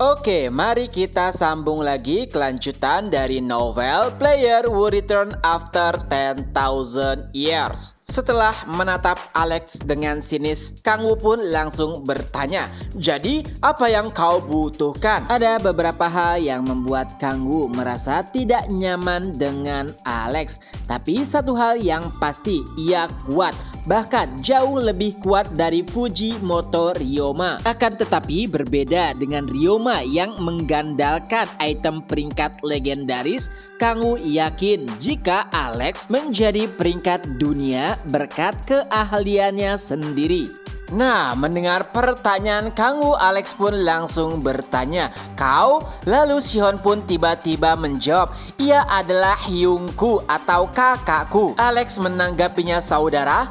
Oke, mari kita sambung lagi kelanjutan dari novel Player Who Return After 10,000 Years. Setelah menatap Alex dengan sinis, Kang Woo pun langsung bertanya, "Jadi apa yang kau butuhkan?" Ada beberapa hal yang membuat Kang Woo merasa tidak nyaman dengan Alex. Tapi satu hal yang pasti, ia kuat. Bahkan jauh lebih kuat dari Fujimoto Ryoma. Akan tetapi berbeda dengan Ryoma yang menggandalkan item peringkat legendaris, Kang Woo yakin jika Alex menjadi peringkat dunia berkat keahliannya sendiri. Nah, mendengar pertanyaan Kang Woo, Alex pun langsung bertanya, "Kau?" Lalu Sihon pun tiba-tiba menjawab, "Ia adalah Hyungku atau kakakku." Alex menanggapinya saudara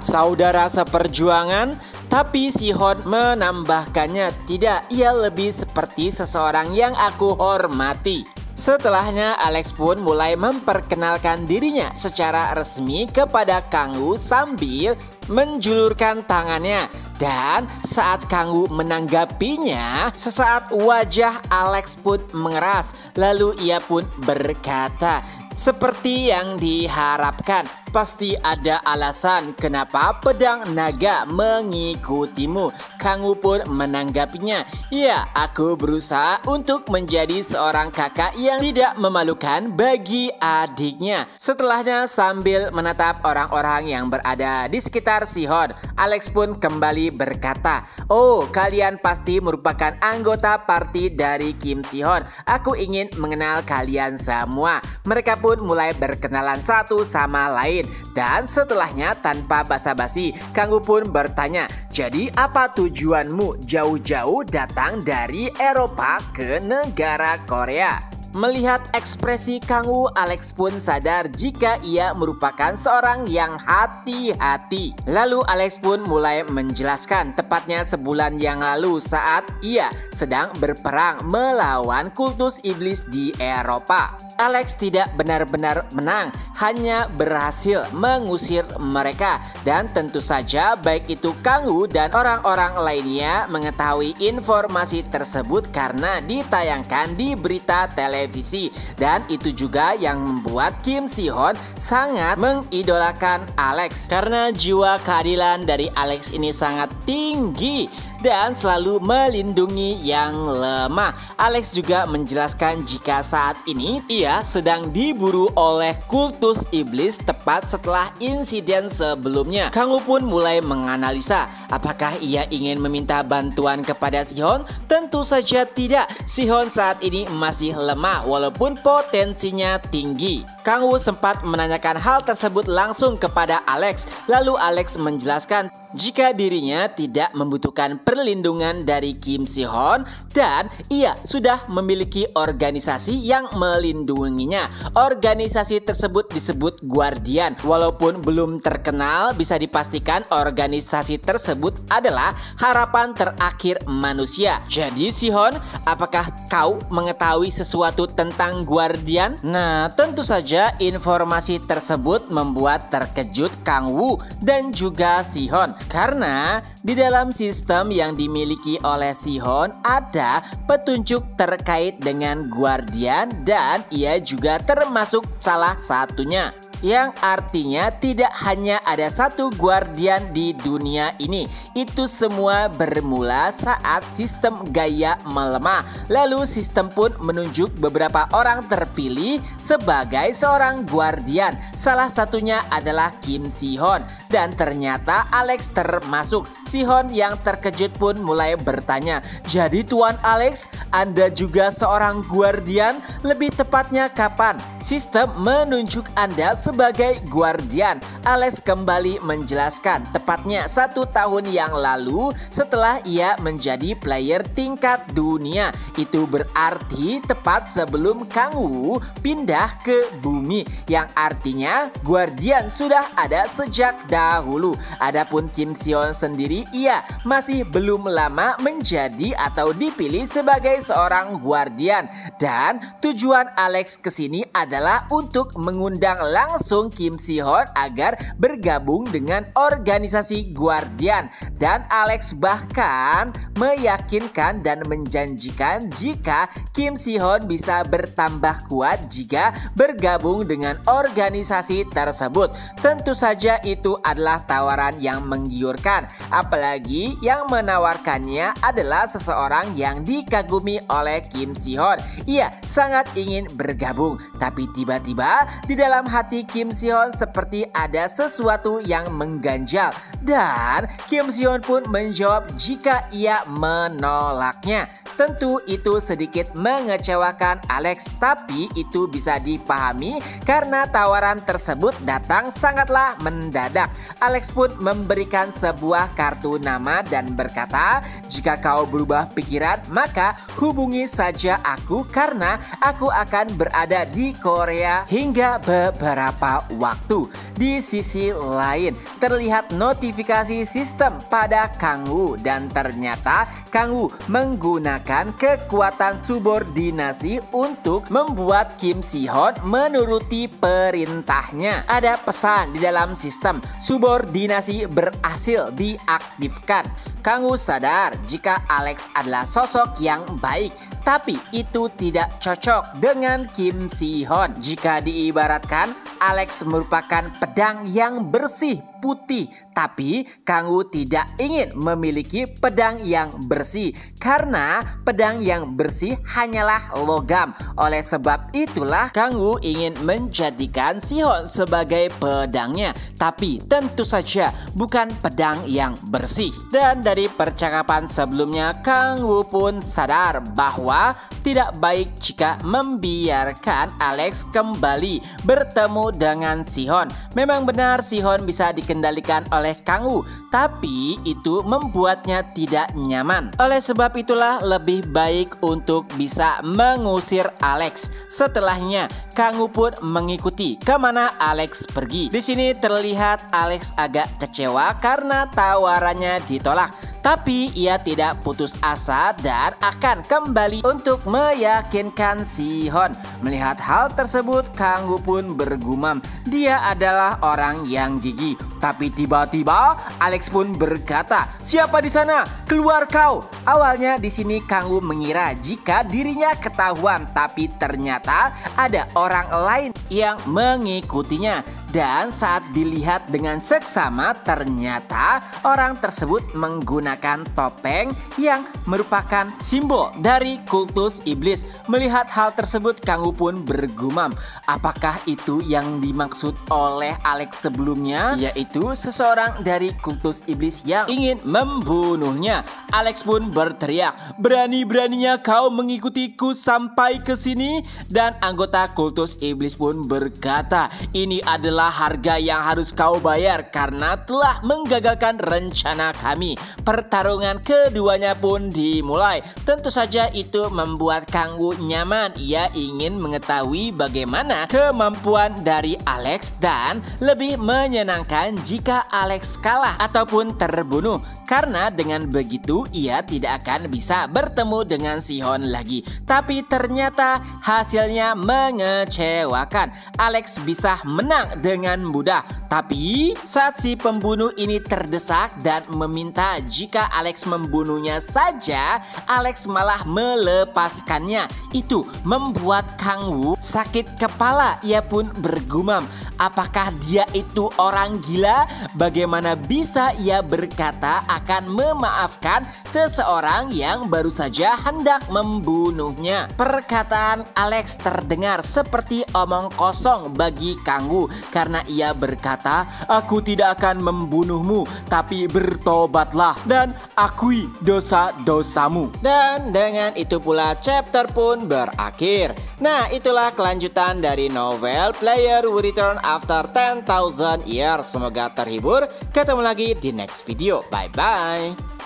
seperjuangan. Tapi Sihon menambahkannya, "Tidak, ia lebih seperti seseorang yang aku hormati." Setelahnya Alex pun mulai memperkenalkan dirinya secara resmi kepada Kang Woo sambil menjulurkan tangannya. Dan saat Kang Woo menanggapinya, sesaat wajah Alex pun mengeras. Lalu ia pun berkata, "Seperti yang diharapkan, pasti ada alasan kenapa pedang naga mengikutimu." Kang Woo pun menanggapinya, "Ya, aku berusaha untuk menjadi seorang kakak yang tidak memalukan bagi adiknya." Setelahnya sambil menatap orang-orang yang berada di sekitar Sihon, Alex pun kembali berkata, "Oh, kalian pasti merupakan anggota party dari Kim Sihon. Aku ingin mengenal kalian semua." Mereka pun mulai berkenalan satu sama lain. Dan setelahnya tanpa basa-basi, Kang Woo pun bertanya, "Jadi apa tujuanmu jauh-jauh datang dari Eropa ke negara Korea?" Melihat ekspresi Kang Woo, Alex pun sadar jika ia merupakan seorang yang hati-hati. Lalu Alex pun mulai menjelaskan, tepatnya sebulan yang lalu saat ia sedang berperang melawan kultus iblis di Eropa. Alex tidak benar-benar menang, hanya berhasil mengusir mereka. Dan tentu saja baik itu Kang Woo dan orang-orang lainnya mengetahui informasi tersebut karena ditayangkan di berita televisi. Dan itu juga yang membuat Kim Sihon sangat mengidolakan Alex karena jiwa keadilan dari Alex ini sangat tinggi dan selalu melindungi yang lemah. Alex juga menjelaskan jika saat ini ia sedang diburu oleh kultus iblis tepat setelah insiden sebelumnya. Kang Woo pun mulai menganalisa, apakah ia ingin meminta bantuan kepada Sihon? Tentu saja tidak. Sihon saat ini masih lemah walaupun potensinya tinggi. Kang Woo sempat menanyakan hal tersebut langsung kepada Alex. Lalu Alex menjelaskan jika dirinya tidak membutuhkan perlindungan dari Kim Sihon dan ia sudah memiliki organisasi yang melindunginya. Organisasi tersebut disebut Guardian. Walaupun belum terkenal, bisa dipastikan organisasi tersebut adalah harapan terakhir manusia. Jadi Sihon, apakah kau mengetahui sesuatu tentang Guardian? Nah, tentu saja informasi tersebut membuat terkejut Kang Woo dan juga Sihon. Karena di dalam sistem yang dimiliki oleh Sihon ada petunjuk terkait dengan Guardian dan ia juga termasuk salah satunya. Yang artinya tidak hanya ada satu Guardian di dunia ini. Itu semua bermula saat sistem Gaia melemah. Lalu sistem pun menunjuk beberapa orang terpilih sebagai seorang Guardian. Salah satunya adalah Kim Sihon. Dan ternyata Alex termasuk. Sihon yang terkejut pun mulai bertanya, "Jadi Tuan Alex, Anda juga seorang Guardian? Lebih tepatnya kapan sistem menunjuk Anda sebagai Guardian?" Alex kembali menjelaskan, tepatnya 1 tahun yang lalu setelah ia menjadi player tingkat dunia. Itu berarti tepat sebelum Kang Woo pindah ke bumi, yang artinya Guardian sudah ada sejak dahulu. Adapun Kim Si-hyun sendiri, ia masih belum lama menjadi atau dipilih sebagai seorang guardian. Dan tujuan Alex kesini adalah untuk mengundang langsung Kim Si-hyun agar bergabung dengan organisasi guardian. Dan Alex bahkan meyakinkan dan menjanjikan jika Kim Si-hyun bisa bertambah kuat jika bergabung dengan organisasi tersebut. Tentu saja itu adalah tawaran yang menggiurkan, apalagi yang menawarkannya adalah seseorang yang dikagumi oleh Kim Si-hyun. Ia sangat ingin bergabung, tapi tiba-tiba di dalam hati Kim Si-hyun seperti ada sesuatu yang mengganjal, dan Kim Si-hyun pun menjawab jika ia menolaknya. Tentu itu sedikit mengecewakan Alex, tapi itu bisa dipahami karena tawaran tersebut datang sangatlah mendadak. Alex pun memberikan sebuah kartu nama dan berkata, jika kau berubah pikiran maka hubungi saja aku karena aku akan berada di Korea hingga beberapa waktu. Di sisi lain terlihat notifikasi sistem pada Kang Woo, dan ternyata Kang Woo menggunakan kekuatan subordinasi untuk membuat Kim Si-hyun menuruti perintahnya. Ada pesan di dalam sistem, subordinasi berhasil diaktifkan. Kang Woo sadar jika Alex adalah sosok yang baik, tapi itu tidak cocok dengan Kim Si-hyun. Jika diibaratkan, Alex merupakan pedang yang bersih putih, tapi Kang Woo tidak ingin memiliki pedang yang bersih karena pedang yang bersih hanyalah logam. Oleh sebab itulah Kang Woo ingin menjadikan Si-hyun sebagai pedangnya, tapi tentu saja bukan pedang yang bersih. Dan dari percakapan sebelumnya, Kang Woo pun sadar bahwa tidak baik jika membiarkan Alex kembali bertemu dengan Si-hyun. Memang benar Si-hyun bisa dikendalikan oleh Kang Woo, tapi itu membuatnya tidak nyaman. Oleh sebab itulah lebih baik untuk bisa mengusir Alex. Setelahnya Kang Woo pun mengikuti kemana Alex pergi. Di sini terlihat Alex agak kecewa karena tawarannya ditolak. Tapi ia tidak putus asa dan akan kembali untuk meyakinkan Si-hyun. Melihat hal tersebut, Kang Woo pun bergumam, dia adalah orang yang gigih. Tapi tiba-tiba Alex pun berkata, "Siapa di sana? Keluar kau!" Awalnya di sini Kang Woo mengira jika dirinya ketahuan, tapi ternyata ada orang lain yang mengikutinya. Dan saat dilihat dengan seksama, ternyata orang tersebut menggunakan topeng yang merupakan simbol dari kultus iblis. Melihat hal tersebut, Kang Woo pun bergumam, apakah itu yang dimaksud oleh Alex sebelumnya, yaitu seseorang dari kultus iblis yang ingin membunuhnya. Alex pun berteriak, "Berani-beraninya kau mengikutiku sampai ke sini?" Dan anggota kultus iblis pun berkata, "Ini adalah harga yang harus kau bayar karena telah menggagalkan rencana kami." Pertarungan keduanya pun dimulai. Tentu saja itu membuat Kang Woo nyaman. Ia ingin mengetahui bagaimana kemampuan dari Alex dan lebih menyenangkan jika Alex kalah ataupun terbunuh, karena dengan begitu ia tidak akan bisa bertemu dengan Si-hyun lagi. Tapi ternyata hasilnya mengecewakan. Alex bisa menang dengan mudah. Tapi saat si pembunuh ini terdesak dan meminta jika Alex membunuhnya saja, Alex malah melepaskannya. Itu membuat Kang Woo sakit kepala. Ia pun bergumam, apakah dia itu orang gila? Bagaimana bisa ia berkata akan memaafkan seseorang yang baru saja hendak membunuhnya? Perkataan Alex terdengar seperti omong kosong bagi Kang Woo karena ia berkata, "Aku tidak akan membunuhmu, tapi bertobatlah dan akui dosa-dosamu." Dan dengan itu pula chapter pun berakhir. Nah, itulah kelanjutan dari novel Player Who Return After 10,000 Years. Semoga terhibur. Ketemu lagi di next video. Bye-bye.